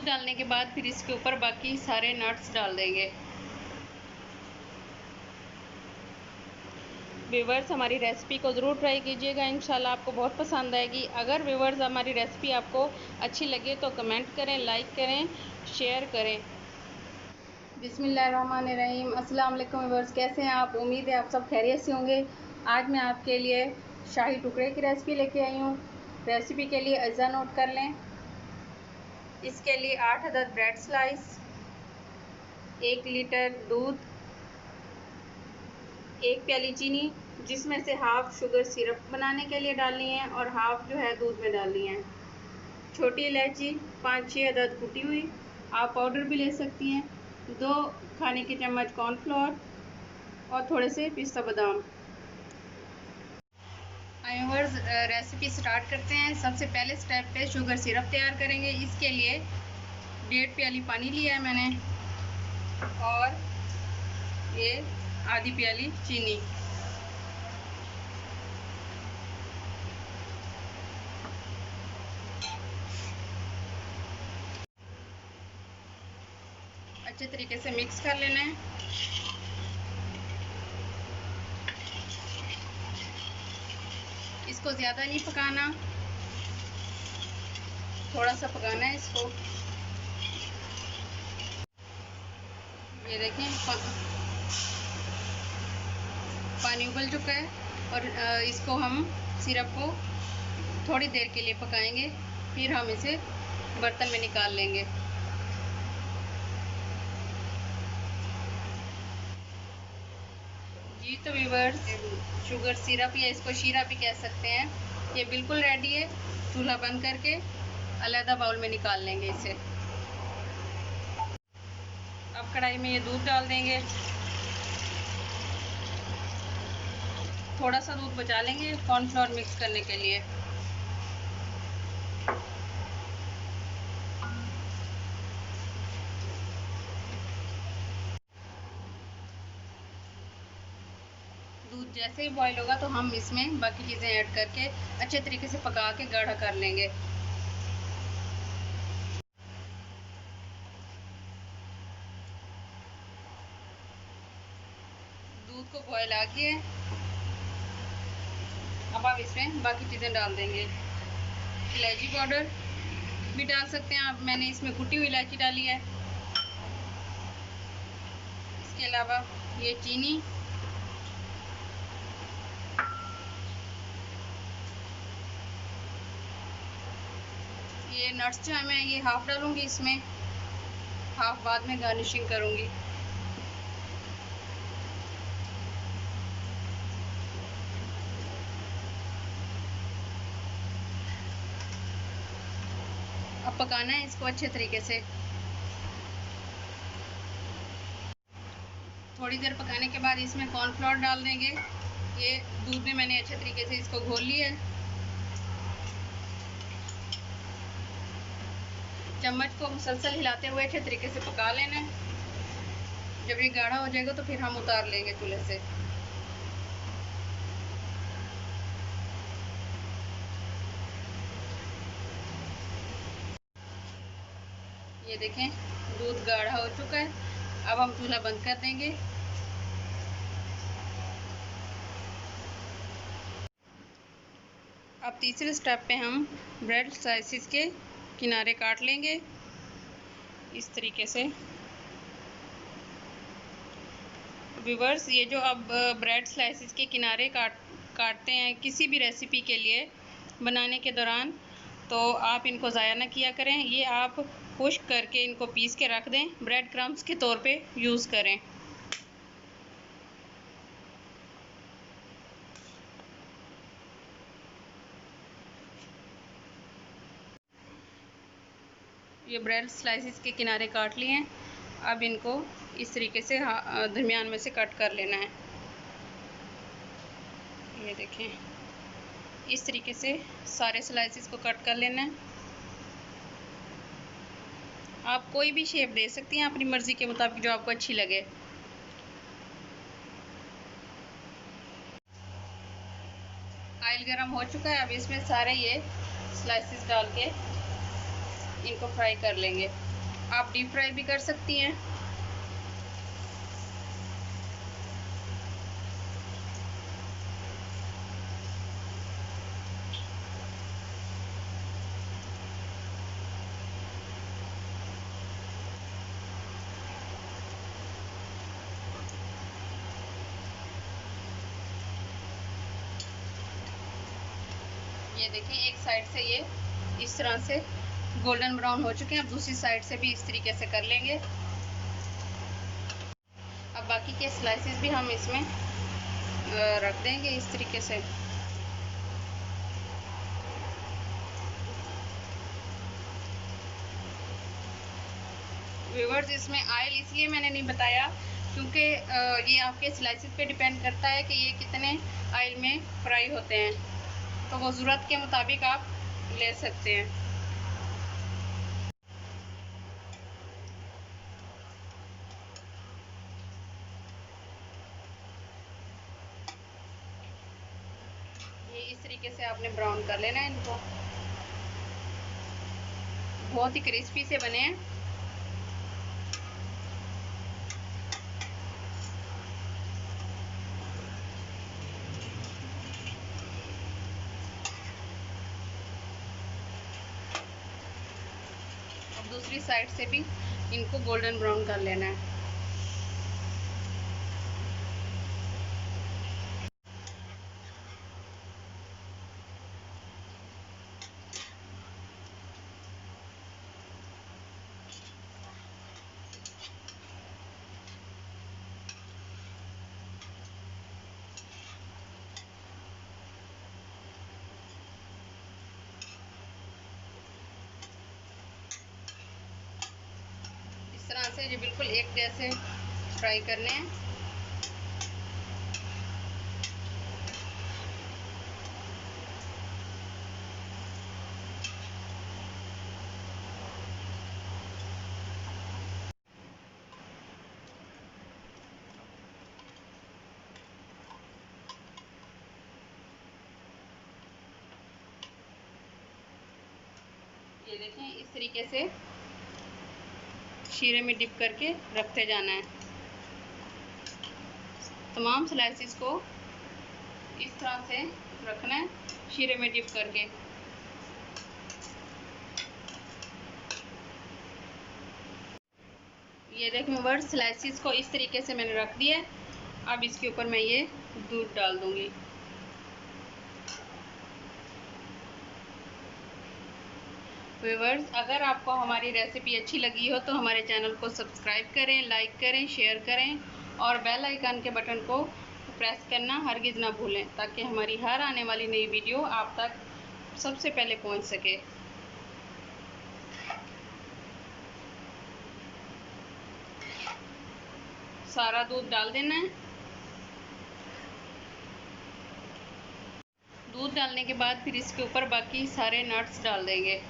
दूध डालने के बाद फिर इसके ऊपर बाकी सारे नट्स डाल देंगे। व्यूवर्स, हमारी रेसिपी को ज़रूर ट्राई कीजिएगा, इंशाल्लाह आपको बहुत पसंद आएगी। अगर व्यूवर्स हमारी रेसिपी आपको अच्छी लगे तो कमेंट करें, लाइक करें, शेयर करें। बिस्मिल्लाहिर्रहमानिर्रहीम। अस्सलाम वालेकुम व्यूवर्स, कैसे हैं आप? उम्मीद है आप सब खैरियत से होंगे। आज मैं आपके लिए शाही टुकड़े की रेसिपी लेके आई हूँ। रेसिपी के लिए अज्जा नोट कर लें। इसके लिए 8 अदद ब्रेड स्लाइस, 1 लीटर दूध, 1 प्याली चीनी जिसमें से हाफ शुगर सिरप बनाने के लिए डालनी है और हाफ जो है दूध में डालनी है। छोटी इलायची 5-6 अदद कुटी हुई, आप पाउडर भी ले सकती हैं। 2 खाने के चम्मच कॉर्नफ्लोर और थोड़े से पिस्ता बादाम। व्यूअर्स, रेसिपी स्टार्ट करते हैं। सबसे पहले स्टेप पे शुगर सिरप तैयार करेंगे। इसके लिए 1.5 प्याली पानी लिया है मैंने और ये आधी प्याली चीनी। अच्छे तरीके से मिक्स कर लेना है। इसको ज़्यादा नहीं पकाना, थोड़ा सा पकाना है इसको। ये देखें पानी उबल चुका है और इसको हम सिरप को थोड़ी देर के लिए पकाएंगे, फिर हम इसे बर्तन में निकाल लेंगे। जी तो व्यूअर्स, शुगर सिरप या इसको शीरा भी कह सकते हैं, ये बिल्कुल रेडी है। चूल्हा बंद करके अलग बाउल में निकाल लेंगे इसे। अब कढ़ाई में ये दूध डाल देंगे। थोड़ा सा दूध बचा लेंगे कॉर्नफ्लोर मिक्स करने के लिए। दूध जैसे ही बॉईल होगा तो हम इसमें बाकी चीज़ें ऐड करके अच्छे तरीके से पका के गाढ़ा कर लेंगे। दूध को बॉईल आ गया है। अब आप इसमें बाकी चीज़ें डाल देंगे। इलायची पाउडर भी डाल सकते हैं आप, मैंने इसमें कुटी हुई इलायची डाली है। इसके अलावा ये चीनी, ये नट्स जो है मैं ये हाफ डालूंगी इसमें, हाफ बाद में गार्निशिंग करूंगी। अब पकाना है इसको अच्छे तरीके से। थोड़ी देर पकाने के बाद इसमें कॉर्नफ्लोर डाल देंगे। ये दूध में मैंने अच्छे तरीके से इसको घोल लिया है। चम्मच को मुसलसल हिलाते हुए अच्छे तरीके से पका लेना है। जब ये गाढ़ा हो जाएगा तो फिर हम उतार लेंगे चूल्हे से। ये देखें दूध गाढ़ा हो चुका है। अब हम चूल्हा बंद कर देंगे। अब तीसरे स्टेप पे हम ब्रेड स्लाइसिस के किनारे काट लेंगे इस तरीके से। व्यूअर्स, ये जो अब ब्रेड स्लाइसिस के किनारे काटते हैं किसी भी रेसिपी के लिए बनाने के दौरान, तो आप इनको ज़ाया ना किया करें। ये आप खुश्क करके इनको पीस के रख दें, ब्रेड क्रम्स के तौर पे यूज़ करें। ये ब्रेड स्लाइसिस के किनारे काट लिए हैं। अब इनको इस तरीके से दरमियान में से कट कर लेना है। ये देखें इस तरीके से सारे स्लाइसिस को कट कर लेना है। आप कोई भी शेप दे सकती हैं अपनी मर्ज़ी के मुताबिक जो आपको अच्छी लगे। ऑयल गरम हो चुका है। अब इसमें सारे ये स्लाइसिस डाल के इनको फ्राई कर लेंगे। आप डीप फ्राई भी कर सकती हैं। ये देखें, एक साइड से ये इस तरह से गोल्डन ब्राउन हो चुके हैं। अब दूसरी साइड से भी इस तरीके से कर लेंगे। अब बाकी के स्लाइसेस भी हम इसमें रख देंगे इस तरीके से। व्यूअर्स, इसमें ऑयल इसलिए मैंने नहीं बताया क्योंकि ये आपके स्लाइसेस पे डिपेंड करता है कि ये कितने ऑयल में फ्राई होते हैं, तो वो ज़रूरत के मुताबिक आप ले सकते हैं। ये इस तरीके से आपने ब्राउन कर लेना है इनको। बहुत ही क्रिस्पी से बने हैं। अब दूसरी साइड से भी इनको गोल्डन ब्राउन कर लेना है। इस तरह से ये बिल्कुल एक जैसे फ्राई करने हैं। ये देखें, इस तरीके से शीरे में डिप करके रखते जाना है। तमाम स्लाइसिस को इस तरह से रखना है शीरे में डिप करके। ये देखें व्यूअर्स, स्लाइसिस को इस तरीके से मैंने रख दिया है। अब इसके ऊपर मैं ये दूध डाल दूंगी। व्यूअर्स, अगर आपको हमारी रेसिपी अच्छी लगी हो तो हमारे चैनल को सब्सक्राइब करें, लाइक करें, शेयर करें और बेल आइकन के बटन को प्रेस करना हरगिज़ ना भूलें, ताकि हमारी हर आने वाली नई वीडियो आप तक सबसे पहले पहुंच सके। सारा दूध डाल देना है। दूध डालने के बाद फिर इसके ऊपर बाकी सारे नट्स डाल देंगे।